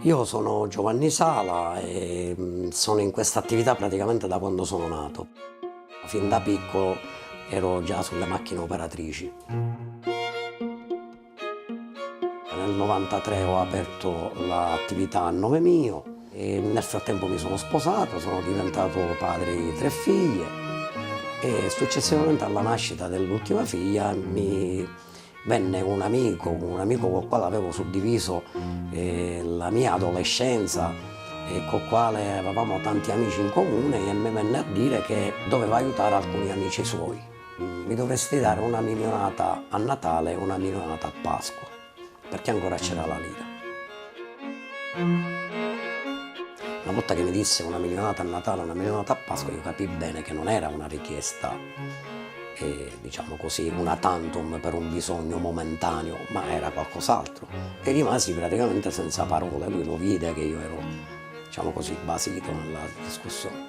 Io sono Giovanni Sala e sono in questa attività praticamente da quando sono nato. Fin da piccolo ero già sulle macchine operatrici. Nel 93 ho aperto l'attività a nome mio e nel frattempo mi sono sposato, sono diventato padre di 3 figlie e successivamente alla nascita dell'ultima figlia mi venne un amico con il quale avevo suddiviso la mia adolescenza e col quale avevamo tanti amici in comune e mi venne a dire che doveva aiutare alcuni amici suoi. Mi dovresti dare una milionata a Natale e una milionata a Pasqua, perché ancora c'era la lira. Una volta che mi disse una milionata a Natale e una milionata a Pasqua, io capii bene che non era una richiesta, diciamo così, una tantum per un bisogno momentaneo, ma era qualcos'altro. E rimasi praticamente senza parole. Lui lo vide che io ero, diciamo così, basito nella discussione.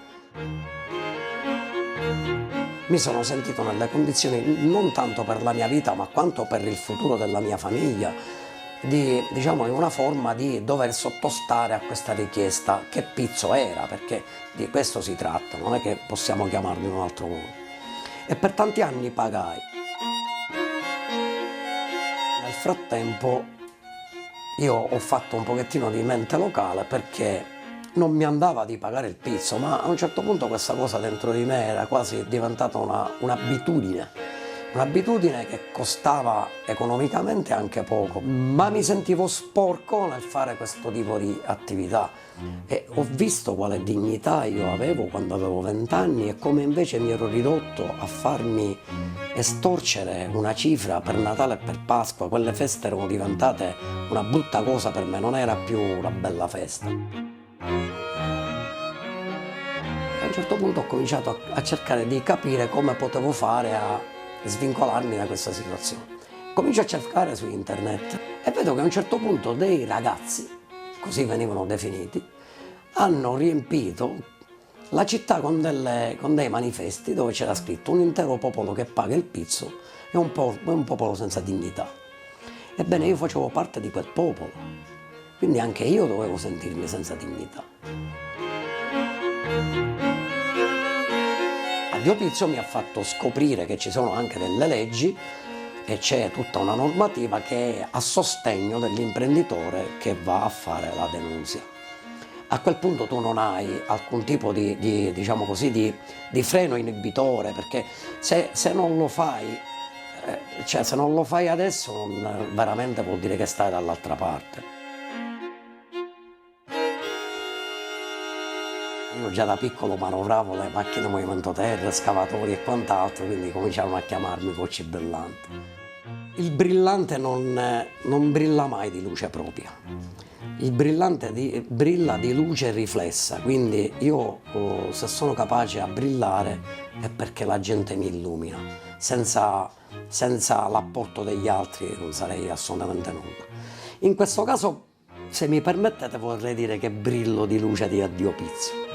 Mi sono sentito nelle condizioni, non tanto per la mia vita, ma quanto per il futuro della mia famiglia, diciamo, in una forma di dover sottostare a questa richiesta, che pizzo era, perché di questo si tratta, non è che possiamo chiamarlo in un altro modo. E per tanti anni pagai. Nel frattempo io ho fatto un pochettino di mente locale perché non mi andava di pagare il pizzo, ma a un certo punto questa cosa dentro di me era quasi diventata un'abitudine. Un'abitudine che costava economicamente anche poco, ma mi sentivo sporco nel fare questo tipo di attività e ho visto quale dignità io avevo quando avevo 20 anni e come invece mi ero ridotto a farmi estorcere una cifra per Natale e per Pasqua. Quelle feste erano diventate una brutta cosa per me, non era più una bella festa. A un certo punto ho cominciato a cercare di capire come potevo fare a svincolarmi da questa situazione. Comincio a cercare su internet e vedo che a un certo punto dei ragazzi, così venivano definiti, hanno riempito la città con dei manifesti dove c'era scritto un intero popolo che paga il pizzo e un popolo senza dignità. Ebbene, io facevo parte di quel popolo, quindi anche io dovevo sentirmi senza dignità. Addio Pizzo mi ha fatto scoprire che ci sono anche delle leggi e c'è tutta una normativa che è a sostegno dell'imprenditore che va a fare la denunzia. A quel punto tu non hai alcun tipo diciamo così, di freno inibitore, perché se non lo fai, cioè se non lo fai adesso, veramente vuol dire che stai dall'altra parte. Io già da piccolo manovravo le macchine movimento terra, scavatori e quant'altro, quindi cominciarono a chiamarmi Cocci Brillante. Il brillante non brilla mai di luce propria. Il brillante brilla di luce riflessa, quindi io se sono capace a brillare è perché la gente mi illumina. Senza l'apporto degli altri non sarei assolutamente nulla. In questo caso, se mi permettete, vorrei dire che brillo di luce di Addio Pizzo.